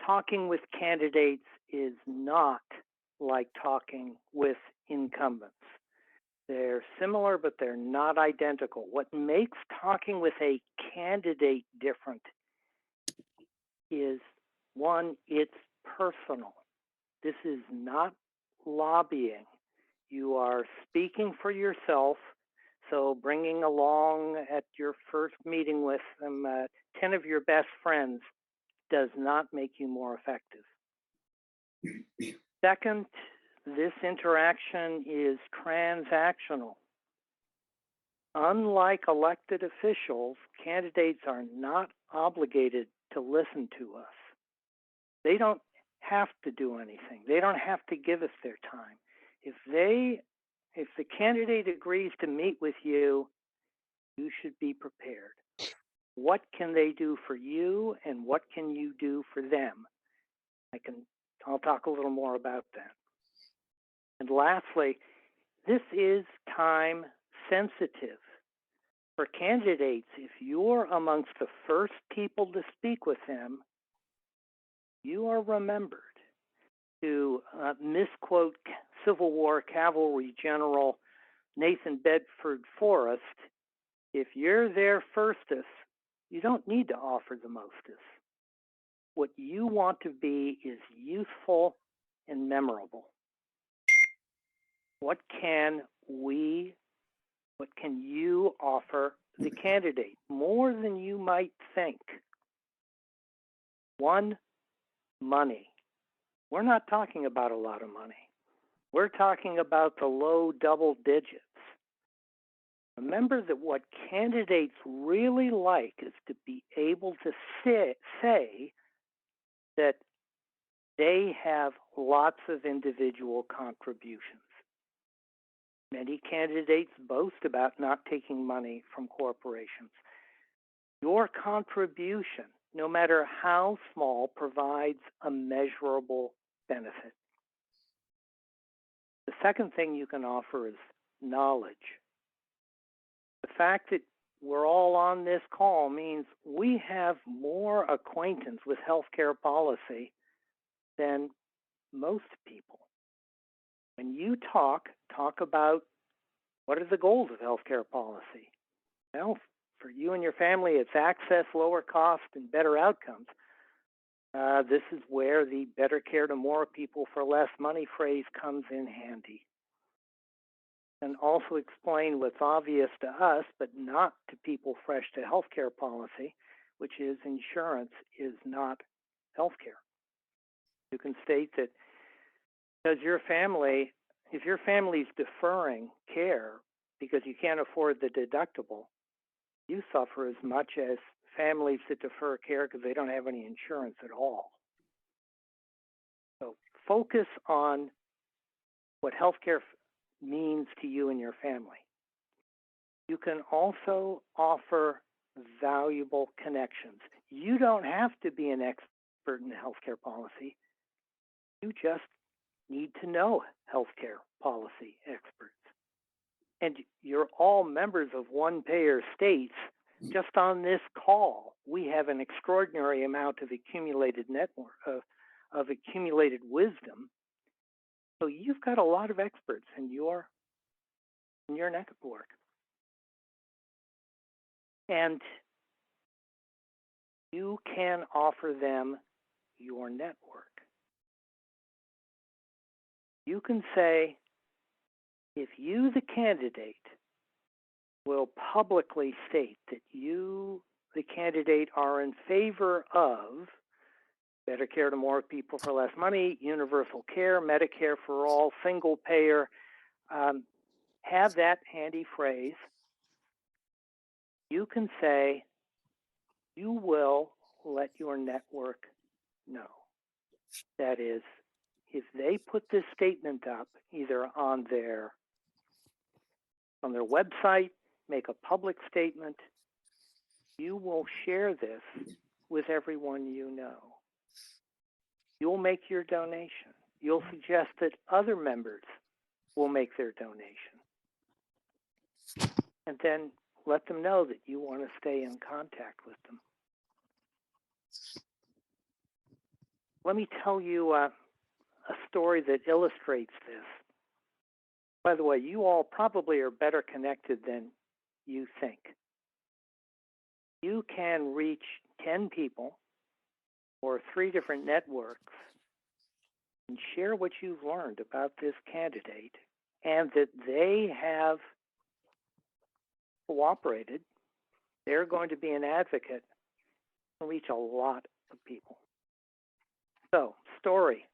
talking with candidates is not like talking with incumbents. They're similar, but they're not identical. What makes talking with a candidate different is, one, it's personal. This is not lobbying. You are speaking for yourself, so bringing along at your first meeting with them 10 of your best friends does not make you more effective. Second, this interaction is transactional. Unlike elected officials, candidates are not obligated to listen to us. They don't have to do anything. They don't have to give us their time. If the candidate agrees to meet with you, you should be prepared. What can they do for you, and what can you do for them? I'll talk a little more about that. And lastly, this is time sensitive. For candidates, if you're amongst the first people to speak with them, you are remembered. To misquote Civil War cavalry general Nathan Bedford Forrest, if you're there firstest, you don't need to offer the mostest. What you want to be is useful and memorable. What can you offer the candidate? More than you might think. One, money. We're not talking about a lot of money. We're talking about the low double digits. Remember that what candidates really like is to be able to say that they have lots of individual contributions. Many candidates boast about not taking money from corporations. Your contribution, no matter how small, provides a measurable benefit. The second thing you can offer is knowledge. The fact that we're all on this call means we have more acquaintance with healthcare policy than most people. When you talk about what are the goals of healthcare policy. Well, for you and your family, it's access, lower cost, and better outcomes. This is where the better care to more people for less money phrase comes in handy. And also explain what's obvious to us, but not to people fresh to healthcare policy, which is insurance is not healthcare. You can state that because if your family's deferring care because you can't afford the deductible, you suffer as much as families that defer care because they don't have any insurance at all. So focus on what healthcare means to you and your family. You can also offer valuable connections. You don't have to be an expert in healthcare policy. You just need to know healthcare policy experts. And you're all members of one-payer states. Just on this call, we have an extraordinary amount of accumulated network, of accumulated wisdom. So you've got a lot of experts in your network. And you can offer them your network. You can say, if you, the candidate, will publicly state that you, the candidate, are in favor of better care to more people for less money, universal care, Medicare for all, single payer, have that handy phrase. You can say, you will let your network know. That is, if they put this statement up, either on their website, make a public statement, you will share this with everyone you know. You'll make your donation. You'll suggest that other members will make their donation. And then let them know that you want to stay in contact with them. Let me tell you a story that illustrates this. By the way, you all probably are better connected than you think. You can reach 10 people or 3 different networks and share what you've learned about this candidate and that they have cooperated. They're going to be an advocate and reach a lot of people. So, story.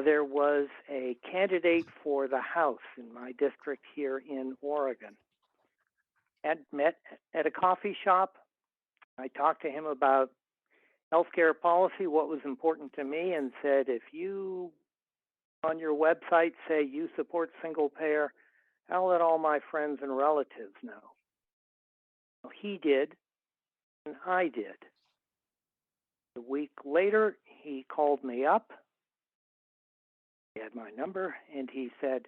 There was a candidate for the House in my district here in Oregon. I met at a coffee shop. I talked to him about healthcare policy, what was important to me, and said, if you on your website say you support single payer, I'll let all my friends and relatives know. Well, he did, and I did. A week later, he called me up. He had my number, and he said,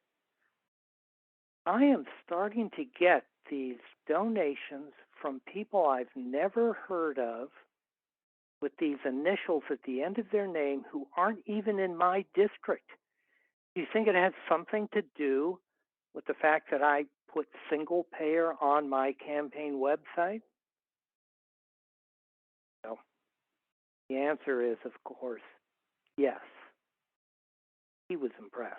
I am starting to get these donations from people I've never heard of with these initials at the end of their name who aren't even in my district. Do you think it has something to do with the fact that I put single payer on my campaign website? So the answer is, of course, yes. He was impressed.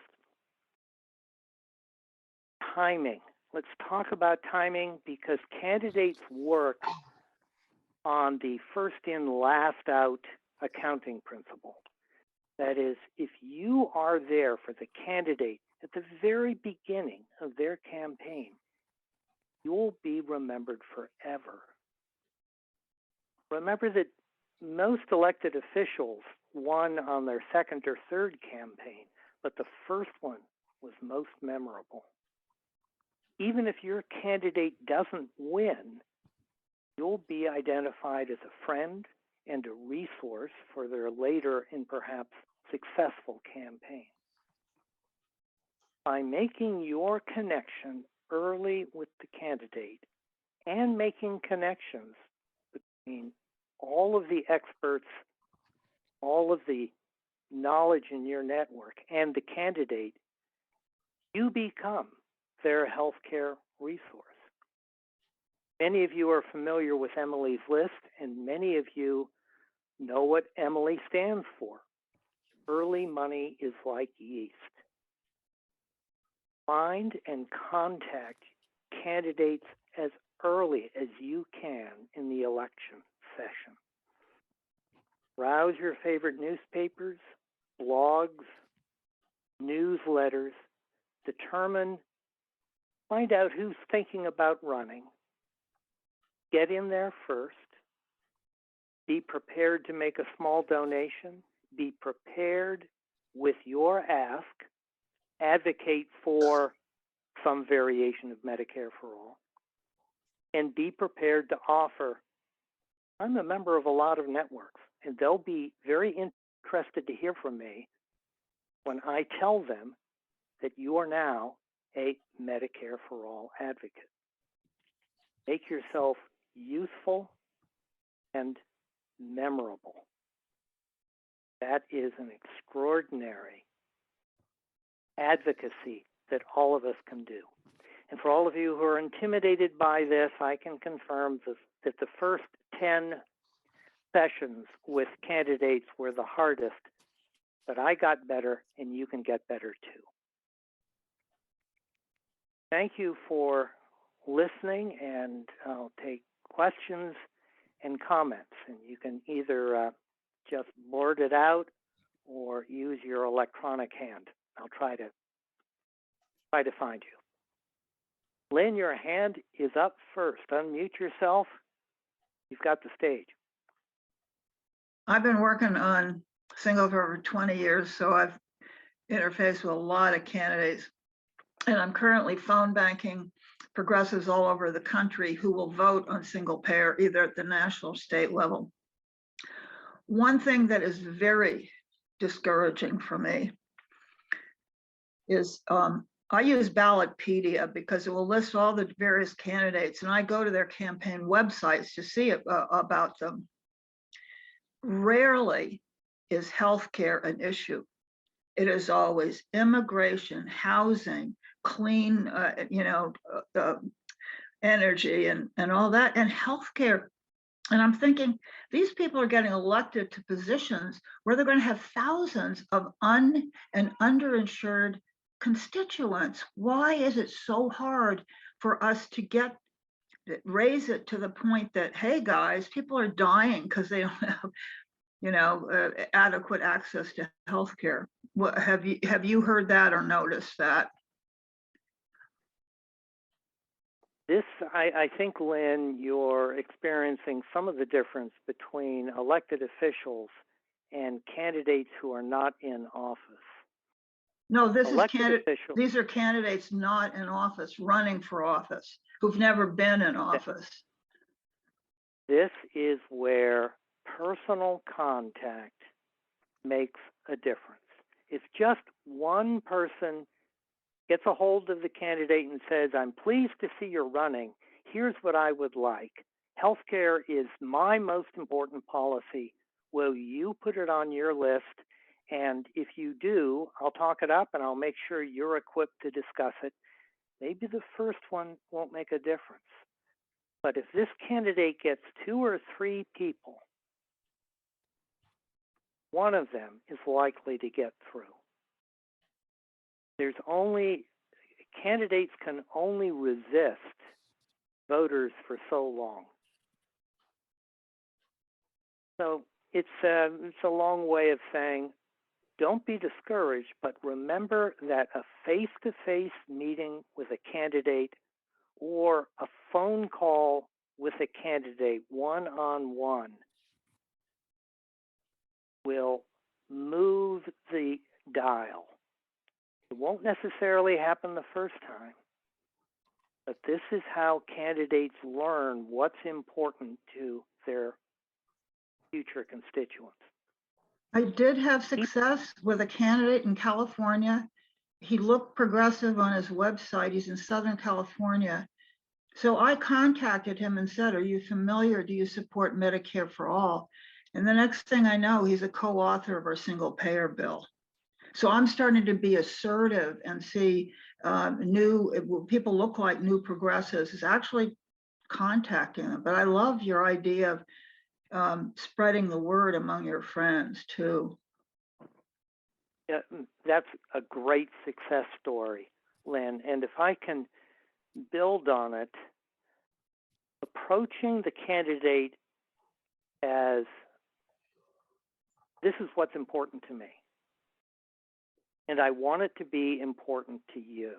Timing. Let's talk about timing because candidates work on the first in, last out accounting principle. That is, if you are there for the candidate at the very beginning of their campaign, you'll be remembered forever. Remember that most elected officials won on their second or third campaign, but the first one was most memorable. Even if your candidate doesn't win, you'll be identified as a friend and a resource for their later and perhaps successful campaign. By making your connection early with the candidate and making connections between all of the experts, all of the knowledge in your network, and the candidate, you become their healthcare resource. Many of you are familiar with Emily's List, and many of you know what Emily stands for. Early money is like yeast. Find and contact candidates as early as you can in the election session. Browse your favorite newspapers, blogs, newsletters. Find out who's thinking about running. Get in there first. Be prepared to make a small donation. Be prepared with your ask. Advocate for some variation of Medicare for all. And be prepared to offer, I'm a member of a lot of networks, and they'll be very interested to hear from me when I tell them that you are now a Medicare for all advocate. Make yourself useful and memorable. That is an extraordinary advocacy that all of us can do. And for all of you who are intimidated by this, I can confirm that the first 10 sessions with candidates were the hardest, but I got better and you can get better too. Thank you for listening, and I'll take questions and comments. And you can either just blurt it out or use your electronic hand. I'll try to find you. Lynn, your hand is up first. Unmute yourself. You've got the stage. I've been working on single for over 20 years, so I've interfaced with a lot of candidates. And I'm currently phone banking progressives all over the country who will vote on single payer, either at the national or state level. One thing that is very discouraging for me is I use Ballotpedia because it will list all the various candidates, and I go to their campaign websites to see about them. Rarely is healthcare an issue. It is always immigration, housing, clean, energy and all that, and healthcare. And I'm thinking, these people are getting elected to positions where they're going to have thousands of and underinsured constituents. Why is it so hard for us to raise it to the point that, hey guys, people are dying because they don't have, adequate access to healthcare? What have you heard that or noticed that? This, I think, Lynn, you're experiencing some of the difference between elected officials and candidates who are not in office. No, these are candidates not in office, running for office, who've never been in office. This is where personal contact makes a difference. If just one person gets a hold of the candidate and says, I'm pleased to see you're running. Here's what I would like. Healthcare is my most important policy. Will you put it on your list? And if you do, I'll talk it up and I'll make sure you're equipped to discuss it. Maybe the first one won't make a difference. But if this candidate gets 2 or 3 people, one of them is likely to get through. Candidates can only resist voters for so long. So it's a long way of saying, don't be discouraged, but remember that a face-to-face meeting with a candidate or a phone call with a candidate one-on-one will move the dial. It won't necessarily happen the first time, but this is how candidates learn what's important to their future constituents. I did have success with a candidate in California. He looked progressive on his website. He's in Southern California. So I contacted him and said, are you familiar? Do you support Medicare for all? And the next thing I know, he's a co-author of our single payer bill. So I'm starting to be assertive and see people look like new progressives is actually contacting them. But I love your idea of spreading the word among your friends too. Yeah, that's a great success story, Lynn. And if I can build on it, approaching the candidate as, this is what's important to me, and I want it to be important to you.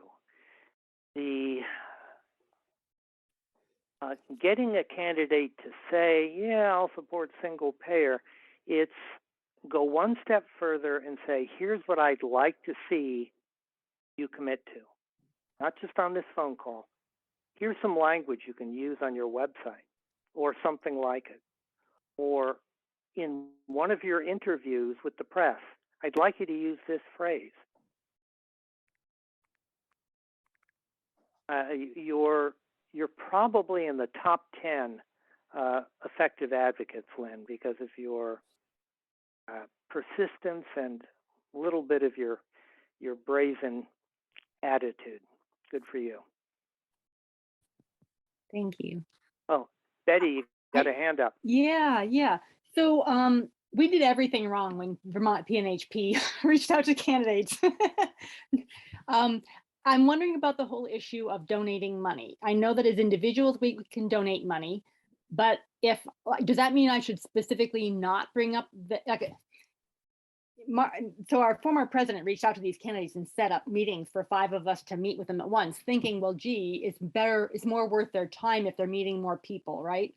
Getting a candidate to say, yeah, I'll support single payer, it's go one step further and say, here's what I'd like to see you commit to. Not just on this phone call. Here's some language you can use on your website or something like it. Or in one of your interviews with the press, I'd like you to use this phrase. You're probably in the top 10 effective advocates, Lynn, because of your persistence and a little bit of your brazen attitude. Good for you. Thank you. Oh, Betty, you got a hand up. Yeah. So we did everything wrong when Vermont PNHP reached out to candidates. I'm wondering about the whole issue of donating money. I know that as individuals, we can donate money, but does that mean I should specifically not bring up so our former president reached out to these candidates and set up meetings for 5 of us to meet with them at once, thinking, well, gee, it's more worth their time if they're meeting more people, right?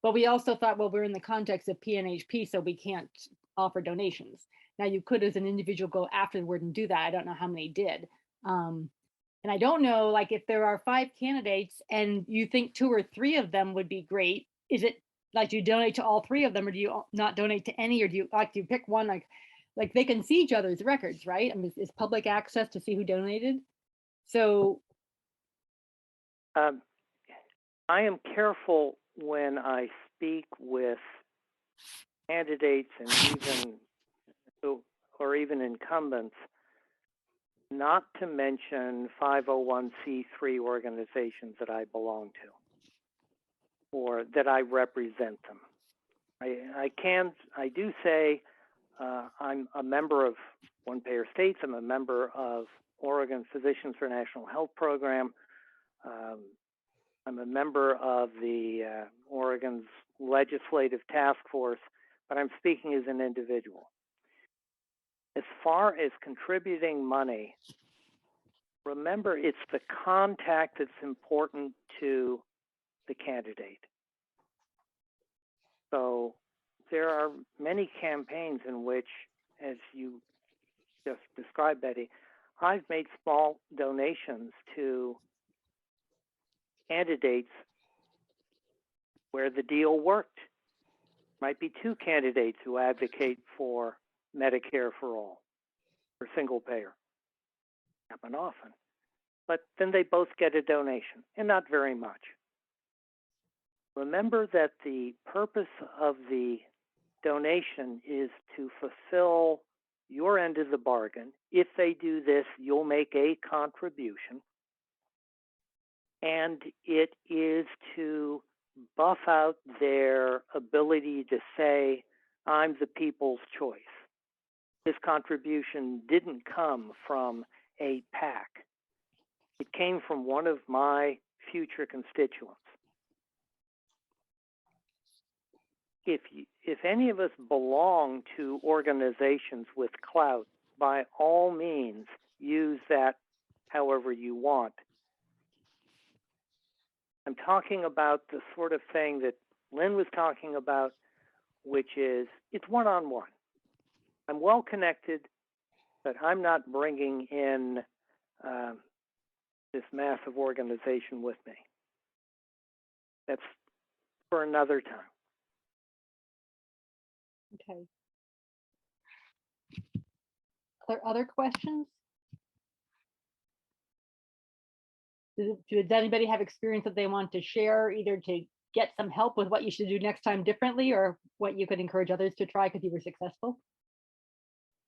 But we also thought, well, we're in the context of PNHP, so we can't offer donations. Now, you could, as an individual, go afterward and do that. I don't know how many did. And I don't know, like, if there are 5 candidates and you think 2 or 3 of them would be great, is it like, do you donate to all 3 of them, or do you not donate to any, or do you pick one? Like they can see each other's records, right? I mean, it's public access to see who donated. So I am careful when I speak with candidates and even or even incumbents, not to mention 501c3 organizations that I belong to or that I represent them. I do say I'm a member of One Payer States. I'm a member of Oregon Physicians for National Health Program. I'm a member of the Oregon's Legislative Task Force, but I'm speaking as an individual. As far as contributing money, remember it's the contact that's important to the candidate. So there are many campaigns in which, as you just described, Betty, I've made small donations to candidates where the deal worked. Might be two candidates who advocate for Medicare for all, or single payer. Happen often. But then they both get a donation, and not very much. Remember that the purpose of the donation is to fulfill your end of the bargain. If they do this, you'll make a contribution. And it is to buff out their ability to say, I'm the people's choice. This contribution didn't come from a PAC. It came from one of my future constituents. If any of us belong to organizations with clout, by all means, use that however you want. I'm talking about the sort of thing that Lynn was talking about, which is it's one-on-one. I'm well connected, but I'm not bringing in this massive organization with me. That's for another time. Okay. Other questions? Does anybody have experience that they want to share, either to get some help with what you should do next time differently, or what you could encourage others to try because you were successful?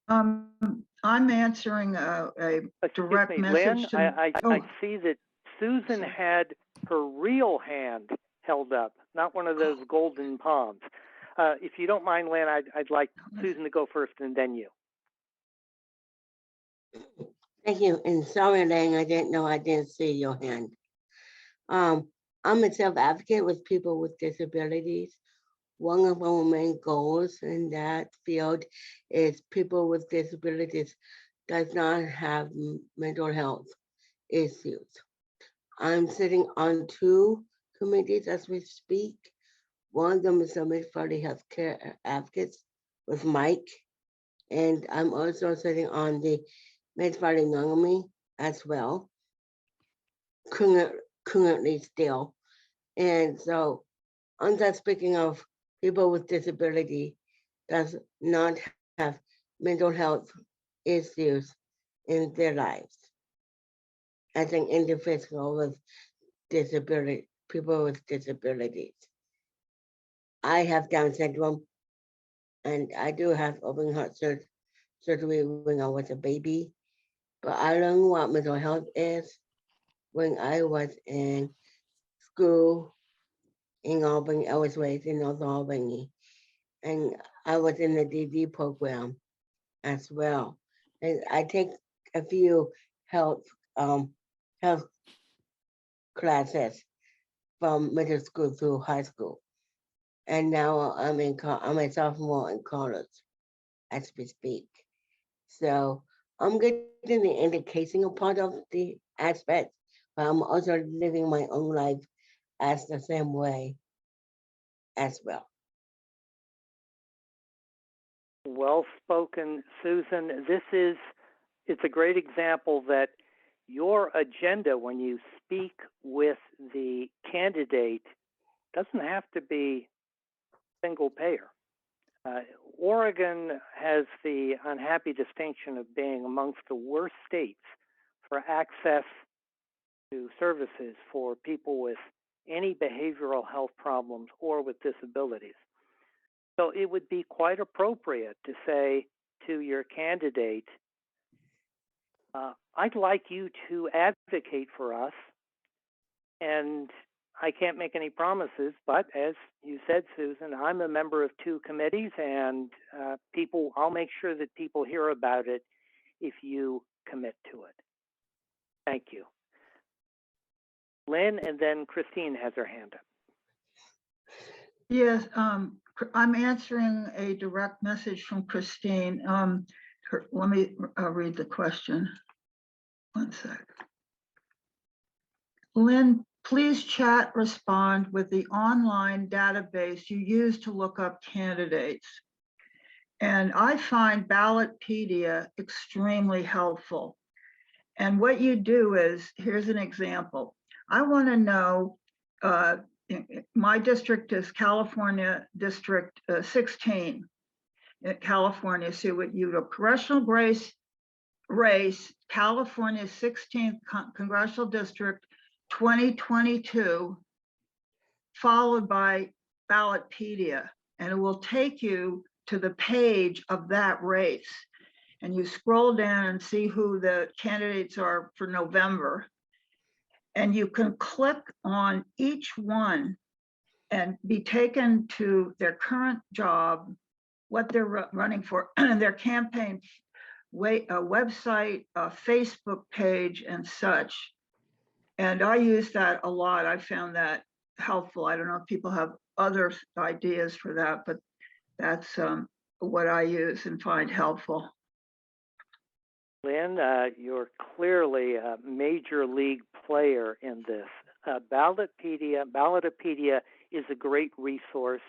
I'm answering a direct message Lynn, to. I see that Susan had her real hand held up, not one of those golden palms. If you don't mind, Lynn, I'd like Susan to go first and then you. Thank you. And sorry, Lang, I didn't know I didn't see your hand. I'm a self-advocate with people with disabilities. One of our main goals in that field is people with disabilities does not have mental health issues. I'm sitting on two committees as we speak. One of them is the Mid Valley Healthcare Advocates with Mike. And I'm also sitting on the Metz September as well, currently still. And so I'm just speaking of people with disability does not have mental health issues in their lives. As an individual with disability, people with disabilities. I have Down syndrome, and I do have open heart surgery when I was a baby. But I learned what mental health is when I was in school in Albany. I was raised in North Albany, and I was in the DD program as well. And I take a few health classes from middle school through high school, and now I'm a sophomore in college as we speak. So I'm getting the educational part of the aspect, but I'm also living my own life as the same way as well. Well spoken, Susan. It's a great example that your agenda when you speak with the candidate doesn't have to be single payer. Oregon has the unhappy distinction of being amongst the worst states for access to services for people with any behavioral health problems or with disabilities. So it would be quite appropriate to say to your candidate, I'd like you to advocate for us. And I can't make any promises, but as you said, Susan, I'm a member of 2 committees, and I'll make sure that people hear about it if you commit to it. Thank you. Lynn, and then Christine has her hand up. Yes, I'm answering a direct message from Christine. Let me read the question. One sec. Lynn, please chat respond with the online database you use to look up candidates. And I find Ballotpedia extremely helpful. And what you do is, here's an example. I want to know, my district is California District 16 in California. So what you do, congressional race, California 16th Congressional District 2022, followed by Ballotpedia. And it will take you to the page of that race. And you scroll down and see who the candidates are for November. And you can click on each one and be taken to their current job, what they're running for, their campaign website, Facebook page, and such. And I use that a lot. I found that helpful. I don't know if people have other ideas for that, but that's what I use and find helpful. Lynn, you're clearly a major league player in this. Ballotpedia is a great resource.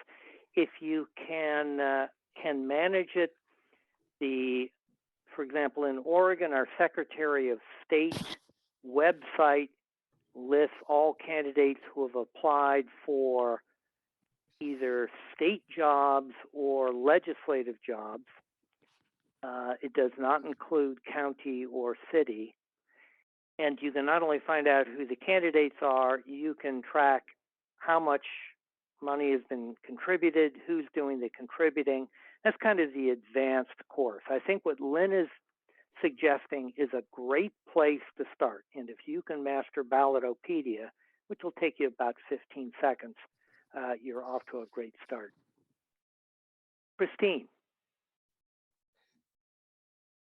If you can manage it, for example, in Oregon, our Secretary of State website lists all candidates who have applied for either state jobs or legislative jobs. It does not include county or city. And you can not only find out who the candidates are, you can track how much money has been contributed, who's doing the contributing. That's kind of the advanced course. I think what Lynn is suggesting is a great place to start. And if you can master Ballotopedia, which will take you about 15 seconds, you're off to a great start. Christine.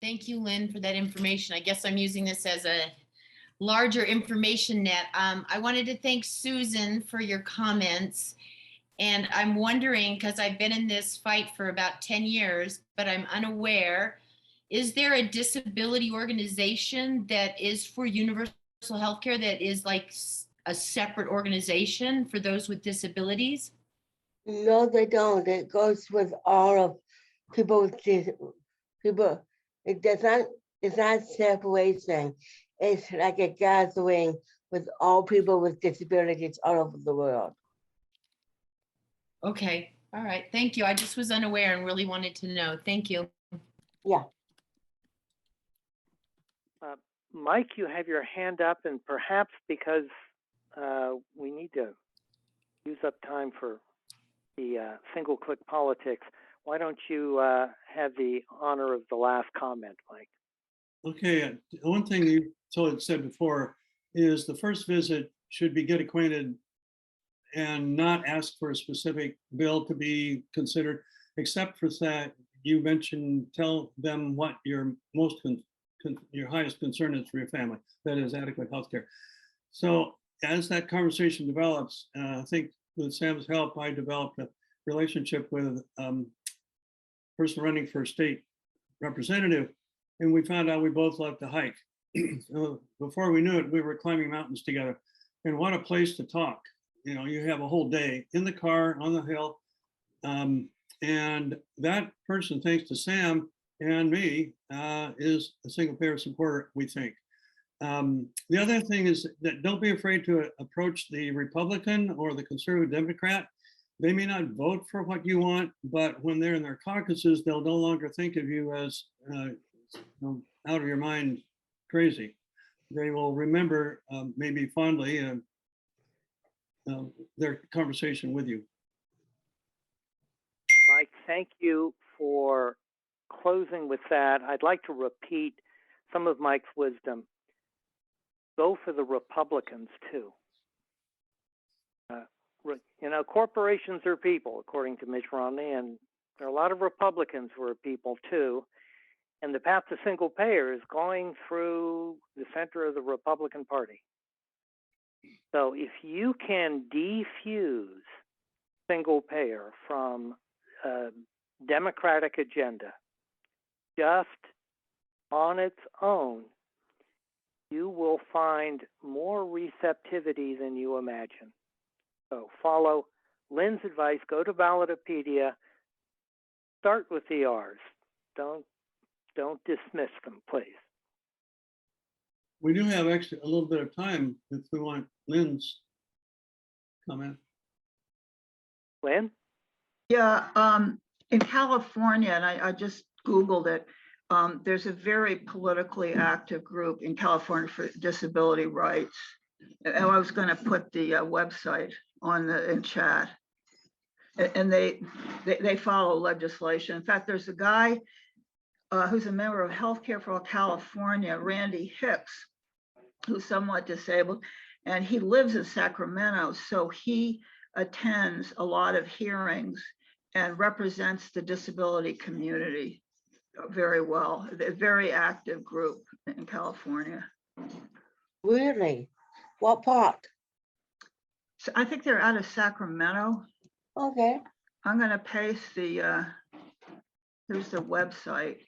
Thank you, Lynn, for that information. I guess I'm using this as a larger information net. I wanted to thank Susan for your comments. And I'm wondering, because I've been in this fight for about 10 years, but I'm unaware, is there a disability organization that is for universal healthcare that is like a separate organization for those with disabilities? No, they don't. It goes with all of people with people. It's not separation. It's like a gathering with all people with disabilities all over the world. Okay, all right, thank you. I just was unaware and really wanted to know. Thank you. Yeah. Mike, you have your hand up, and perhaps because we need to use up time for the single-click politics, why don't you have the honor of the last comment, Mike? Okay, one thing you said before is the first visit should be get acquainted and not ask for a specific bill to be considered, except for that you mentioned, tell them what your your highest concern is for your family, that is adequate health care. So as that conversation develops, I think with Sam's help, I developed a relationship with a person running for state representative, and we found out we both love to hike. So before we knew it, we were climbing mountains together. And what a place to talk. You know, you have a whole day in the car, on the hill. And that person, thanks to Sam and me, is a single payer supporter, we think. The other thing is that don't be afraid to approach the Republican or the conservative Democrat. They may not vote for what you want, but when they're in their caucuses, they'll no longer think of you as out of your mind crazy. They will remember maybe fondly their conversation with you. Mike, thank you for closing with that, I'd like to repeat some of Mike's wisdom. Go for the Republicans too. You know, corporations are people, according to Mitt Romney, and there are a lot of Republicans who are people too. And the path to single payer is going through the center of the Republican Party. So if you can defuse single payer from a Democratic agenda just on its own, you will find more receptivity than you imagine. So follow Lynn's advice, go to Ballotopedia, start with the R's. Don't dismiss them, please. We do have a little bit of time if we want Lynn's comment. Lynn? Yeah, in California, and I just Googled it, there's a very politically active group in California for disability rights. And I was going to put the website on in chat. And they follow legislation. In fact, there's a guy who's a member of Healthcare for All California, Randy Hicks, who's somewhat disabled, and he lives in Sacramento. So he attends a lot of hearings and represents the disability community very well. A very active group in California. Really? What part? So I think they're out of Sacramento. Okay. I'm going to paste the, here's the website,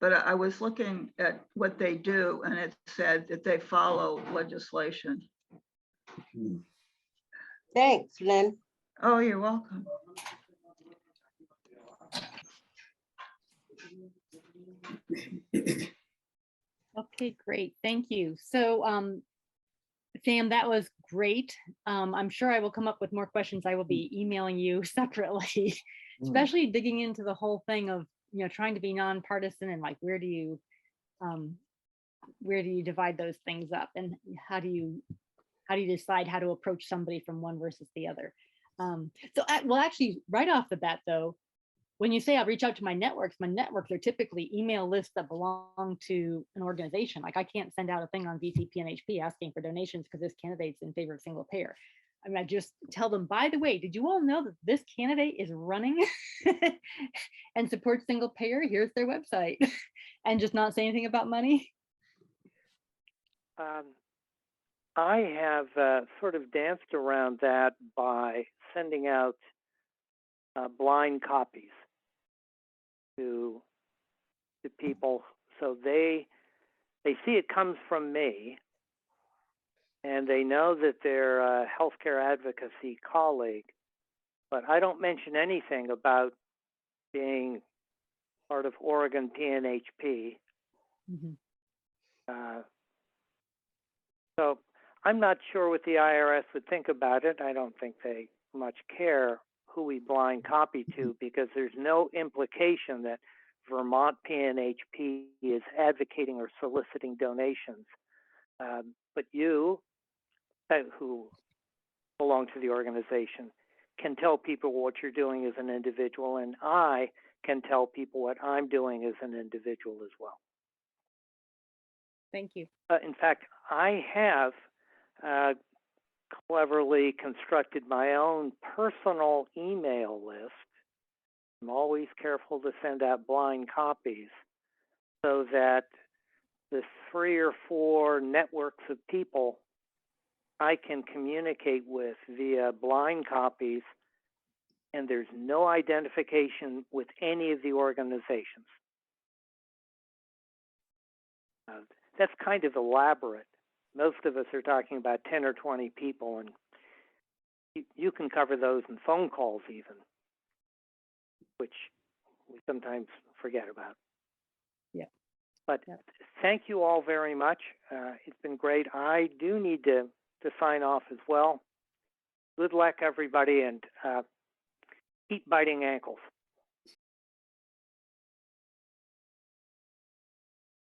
but I was looking at what they do and it said that they follow legislation. Thanks, Lynn. Oh, you're welcome. Okay, great. Thank you. So, Sam, that was great. I'm sure I will come up with more questions. I will be emailing you separately, especially digging into the whole thing of, you know, trying to be nonpartisan and like, where do you divide those things up, and how do you decide how to approach somebody from one versus the other? Well, actually, right off the bat, though, when you say I'll reach out to my networks are typically email lists that belong to an organization. Like I can't send out a thing on VCPNHP asking for donations because this candidate's in favor of single payer. I mean, I just tell them, by the way, did you all know that this candidate is running and supports single payer? Here's their website, and just not say anything about money. I have sort of danced around that by sending out blind copies to people, so they see it comes from me, and they know that they're a healthcare advocacy colleague, but I don't mention anything about being part of Oregon PNHP. So I'm not sure what the IRS would think about it. I don't think they much care who we blind copy to, because there's no implication that Vermont PNHP is advocating or soliciting donations. But you, who belong to the organization, can tell people what you're doing as an individual, and I can tell people what I'm doing as an individual as well. Thank you. In fact, I have cleverly constructed my own personal email list. I'm always careful to send out blind copies so that the 3 or 4 networks of people I can communicate with via blind copies, and there's no identification with any of the organizations. That's kind of elaborate. Most of us are talking about 10 or 20 people, and you can cover those in phone calls even, which we sometimes forget about. Yeah. But thank you all very much. It's been great. I do need to sign off as well. Good luck, everybody, and keep biting ankles.